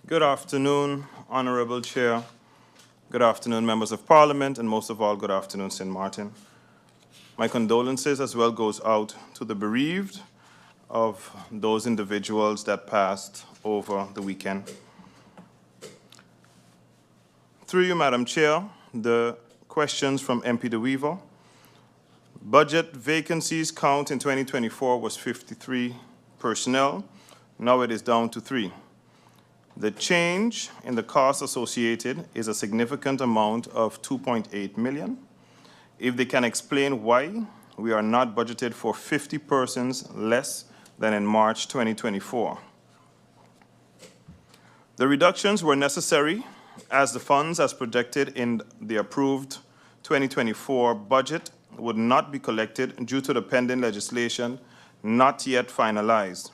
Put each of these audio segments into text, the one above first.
Good afternoon, Honorable Chair. Good afternoon, members of Parliament, and most of all, good afternoon, St. Maarten. My condolences as well goes out to the bereaved of those individuals that passed over the weekend. Through you, Madam Chair, the questions from MP De Weaver. Budget vacancies count in 2024 was 53 personnel. Now it is down to 3. The change in the cost associated is a significant amount of 2.8 million. If they can explain why we are not budgeted for 50 persons less than in March 2024. The reductions were necessary as the funds as projected in the approved 2024 budget would not be collected due to the pending legislation not yet finalized.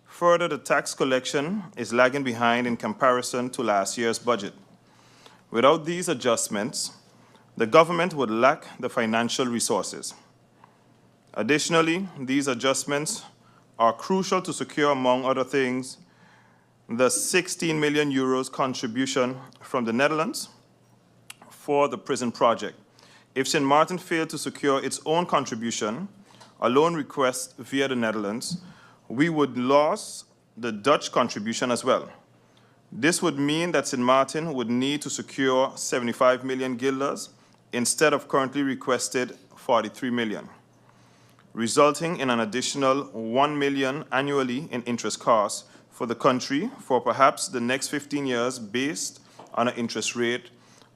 Further, the tax collection is lagging behind in comparison to last year's budget. Without these adjustments, the government would lack the financial resources. Additionally, these adjustments are crucial to secure, among other things, the 16 million euros contribution from the Netherlands for the prison project. If St. Maarten failed to secure its own contribution, a loan request via the Netherlands, we would lose the Dutch contribution as well. This would mean that St. Maarten would need to secure 75 million guilders instead of currently requested 43 million, resulting in an additional 1 million annually in interest costs for the country for perhaps the next 15 years based on an interest rate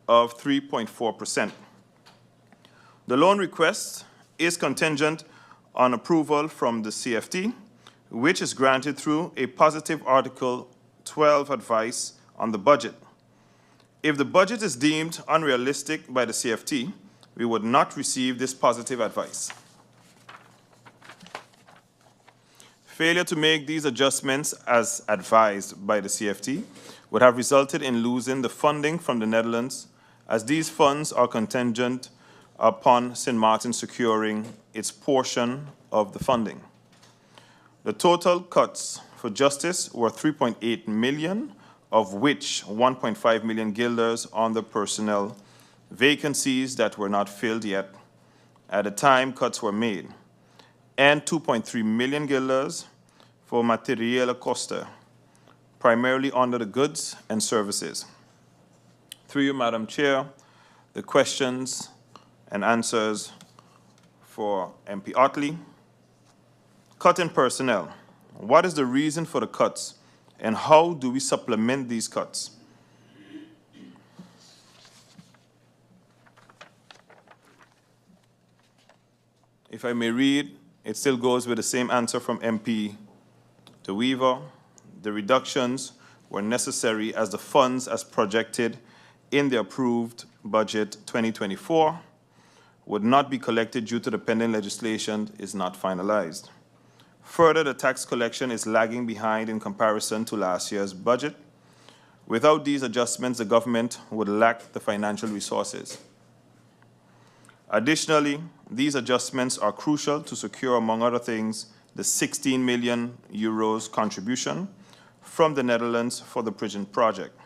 of 3.4%. The loan request is contingent on approval from the CFT, which is granted through a positive Article 12 advice on the budget. If the budget is deemed unrealistic by the CFT, we would not receive this positive advice. Failure to make these adjustments as advised by the CFT would have resulted in losing the funding from the Netherlands, as these funds are contingent upon St. Maarten securing its portion of the funding. The total cuts for justice were 3.8 million, of which 1.5 million guilders on the personnel vacancies that were not filled yet at the time cuts were made, and 2.3 million guilders for materiële kosten, primarily under the goods and services. Through you, Madam Chair, the questions and answers for MP Otley. Cut in personnel. What is the reason for the cuts, and how do we supplement these cuts? If I may read, it still goes with the same answer from MP De Weaver. The reductions were necessary as the funds as projected in the approved budget 2024 would not be collected due to the pending legislation is not finalized. Further, the tax collection is lagging behind in comparison to last year's budget. Without these adjustments, the government would lack the financial resources. Additionally, these adjustments are crucial to secure, among other things, the 16 million euros contribution from the Netherlands for the prison project.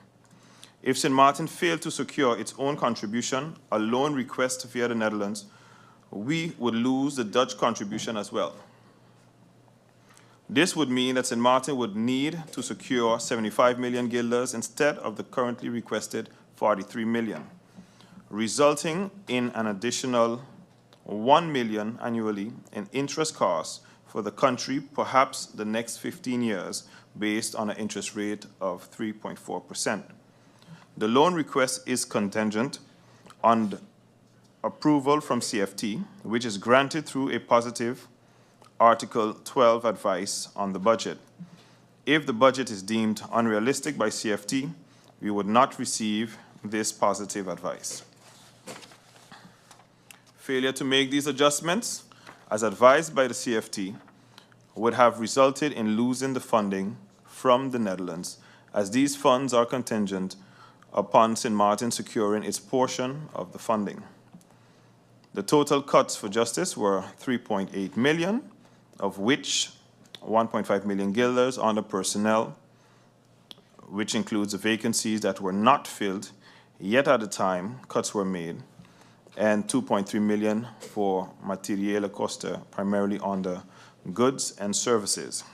If St. Maarten failed to secure its own contribution, a loan request via the Netherlands, we would lose the Dutch contribution as well. This would mean that St. Maarten would need to secure 75 million guilders instead of the currently requested 43 million, resulting in an additional 1 million annually in interest costs for the country, perhaps the next 15 years, based on an interest rate of 3.4%. The loan request is contingent on the approval from CFT, which is granted through a positive Article 12 advice on the budget. If the budget is deemed unrealistic by CFT, we would not receive this positive advice. Failure to make these adjustments, as advised by the CFT, would have resulted in losing the funding from the Netherlands, as these funds are contingent upon St. Maarten securing its portion of the funding. The total cuts for justice were 3.8 million, of which 1.5 million guilders on the personnel which includes the vacancies that were not filled, yet at the time cuts were made, and 2.3 million for material costa, primarily on the goods and services.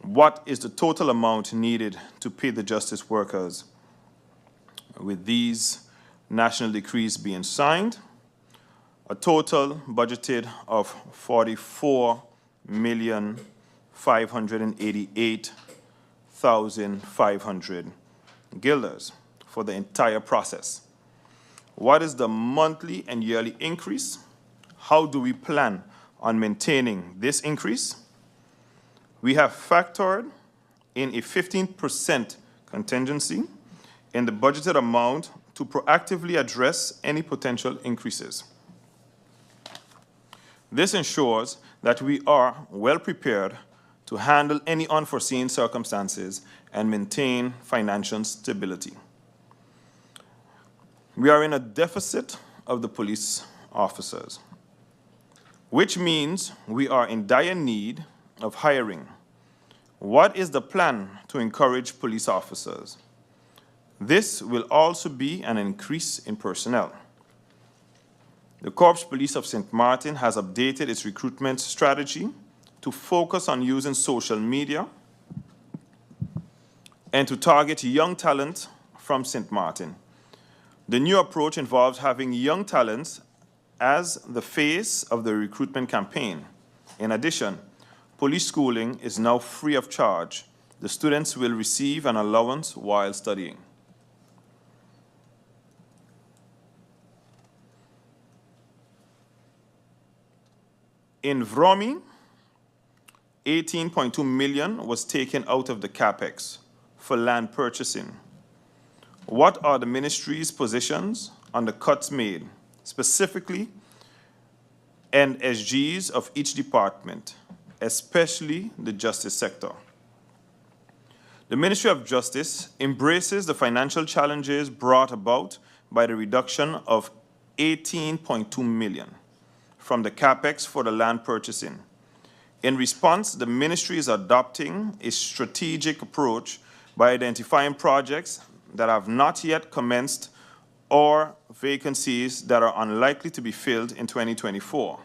What is the total amount needed to pay the justice workers with these national decrees being signed? A total budgeted of 44,588,500 guilders for the entire process. What is the monthly and yearly increase? How do we plan on maintaining this increase? We have factored in a 15% contingency in the budgeted amount to proactively address any potential increases. This ensures that we are well prepared to handle any unforeseen circumstances and maintain financial stability. We are in a deficit of the police officers, which means we are in dire need of hiring. What is the plan to encourage police officers? This will also be an increase in personnel. The Corps Police of St. Maarten has updated its recruitment strategy to focus on using social media and to target young talent from St. Maarten. The new approach involves having young talents as the face of the recruitment campaign. In addition, police schooling is now free of charge. The students will receive an allowance while studying. In Vromi, 18.2 million was taken out of the CapEx for land purchasing. What are the ministry's positions on the cuts made, specifically NSGs of each department, especially the justice sector? The Ministry of Justice embraces the financial challenges brought about by the reduction of 18.2 million from the CapEx for the land purchasing. In response, the ministry is adopting a strategic approach by identifying projects that have not yet commenced or vacancies that are unlikely to be filled in 2024.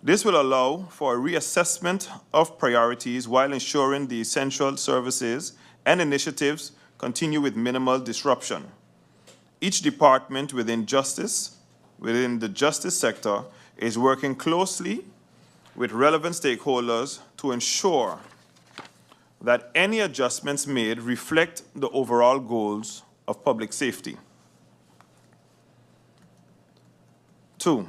This will allow for a reassessment of priorities while ensuring the essential services and initiatives continue with minimal disruption. Each department within the justice sector is working closely with relevant stakeholders to ensure that any adjustments made reflect the overall goals of public safety. 2,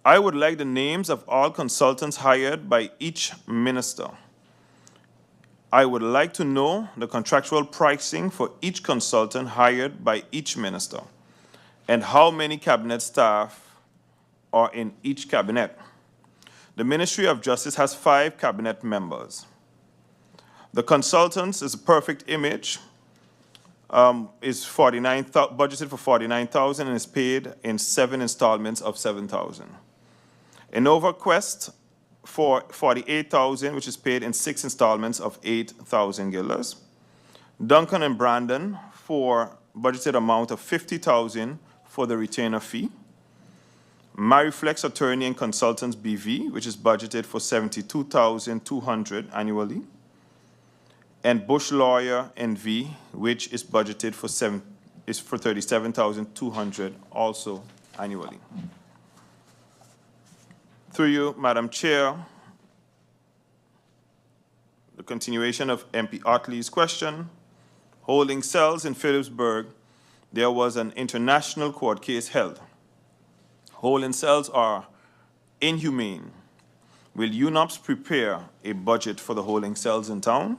I would like the names of all consultants hired by each minister. I would like to know the contractual pricing for each consultant hired by each minister and how many cabinet staff are in each cabinet. The Ministry of Justice has 5 cabinet members. The consultants is a perfect image, is budgeted for 49,000 and is paid in 7 installments of 7,000. Innova Quest for 48,000, which is paid in 6 installments of 8,000 guilders. Duncan and Brandon for budgeted amount of 50,000 for the retainer fee. Mariflex Attorney and Consultants BV, which is budgeted for 72,200 annually. And Bush Lawyer NV, which is budgeted for 37,200 also annually. Through you, Madam Chair, the continuation of MP Otley's question. Holding cells in Phillipsburg, there was an international court case held. Holding cells are inhumane. Will UNOPS prepare a budget for the holding cells in town?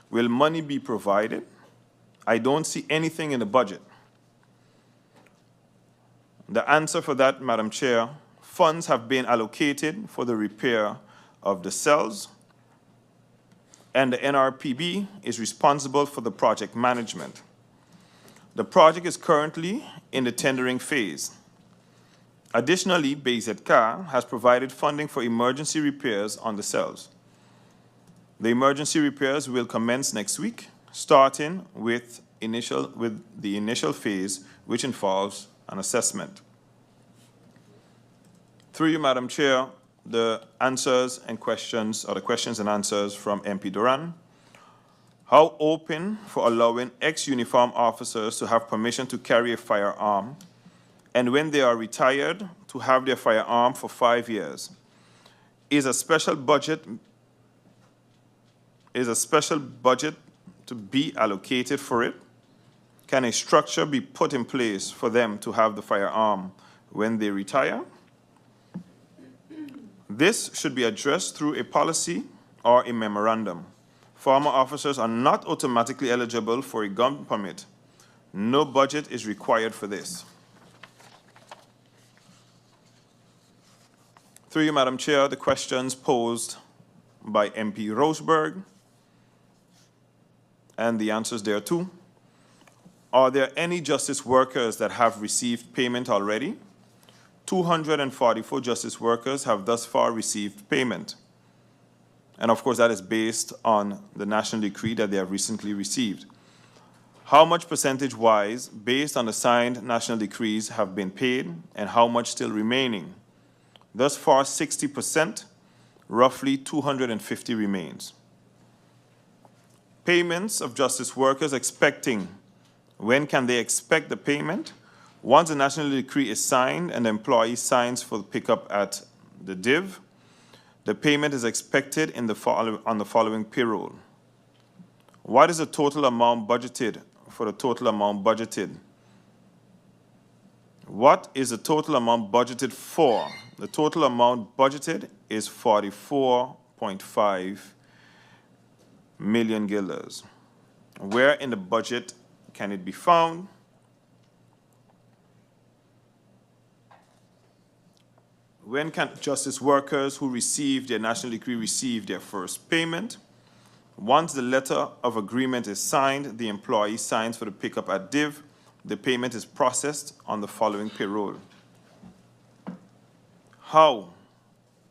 Will money be provided? I don't see anything in the budget. The answer for that, Madam Chair, funds have been allocated for the repair of the cells, and the NRPB is responsible for the project management. The project is currently in the tendering phase. Additionally, BZK has provided funding for emergency repairs on the cells. The emergency repairs will commence next week, starting with the initial phase, which involves an assessment. Through you, Madam Chair, the answers and questions, or the questions and answers from MP Duran. How open for allowing ex-uniform officers to have permission to carry a firearm, and when they are retired, to have their firearm for 5 years? Is a special budget to be allocated for it? Can a structure be put in place for them to have the firearm when they retire? This should be addressed through a policy or a memorandum. Former officers are not automatically eligible for a gun permit. No budget is required for this. Through you, Madam Chair, the questions posed by MP Roseberg and the answers there too. Are there any justice workers that have received payment already? 244 justice workers have thus far received payment. And of course, that is based on the national decree that they have recently received. How much percentage-wise, based on the signed national decrees, have been paid, and how much still remaining? Thus far, 60%, roughly 250 remains. Payments of justice workers expecting. When can they expect the payment? Once the national decree is signed and the employee signs for the pickup at the DIV, the payment is expected on the following payroll. What is the total amount budgeted for the total amount budgeted? What is the total amount budgeted for? The total amount budgeted is 44.5 million guilders. Where in the budget can it be found? When can justice workers who receive their national decree receive their first payment? Once the letter of agreement is signed, the employee signs for the pickup at DIV, the payment is processed on the following payroll. How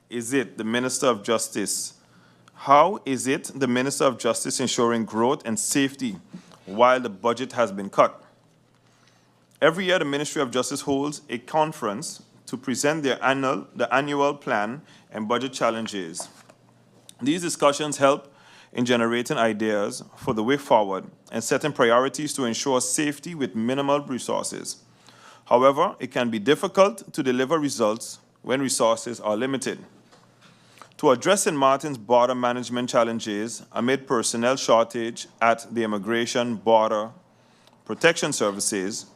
is it the Minister of Justice ensuring growth and safety while the budget has been cut? Every year, the Ministry of Justice holds a conference to present the annual plan and budget challenges. These discussions help in generating ideas for the way forward and setting priorities to ensure safety with minimal resources. However, it can be difficult to deliver results when resources are limited. To address St. Martin's border management challenges amid personnel shortage at the Immigration Border Protection Services,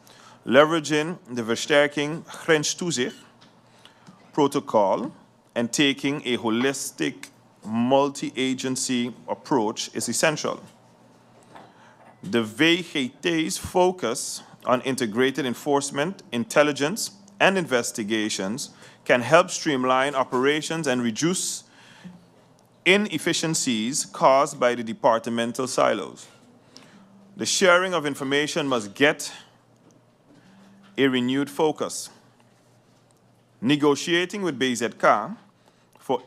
leveraging the Versterking Grenstoezicht protocol and taking a holistic multi-agency approach is essential. The VGT's focus on integrated enforcement, intelligence, and investigations can help streamline operations and reduce inefficiencies caused by the departmental silos. The sharing of information must get a renewed focus. Negotiating with BZK for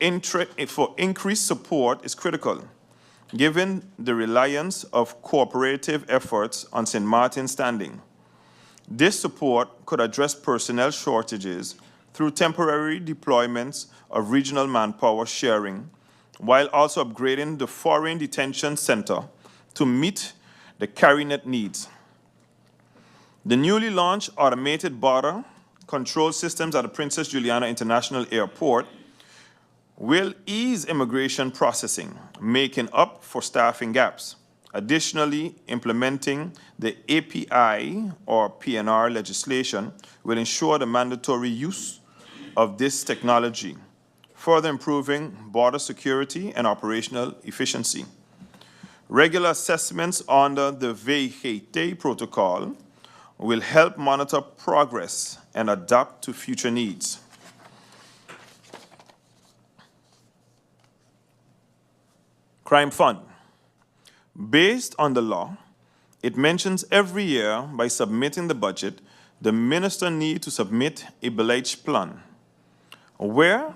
increased support is critical, given the reliance of cooperative efforts on St. Martin's standing. This support could address personnel shortages through temporary deployments of regional manpower sharing, while also upgrading the foreign detention center to meet the CARINET needs. The newly launched automated border control systems at the Princess Juliana International Airport will ease immigration processing, making up for staffing gaps. Additionally, implementing the API or PNR legislation will ensure the mandatory use of this technology, further improving border security and operational efficiency. Regular assessments under the VGT protocol will help monitor progress and adapt to future needs. Crime Fund. Based on the law, it mentions every year by submitting the budget, the minister needs to submit a Beleid plan, where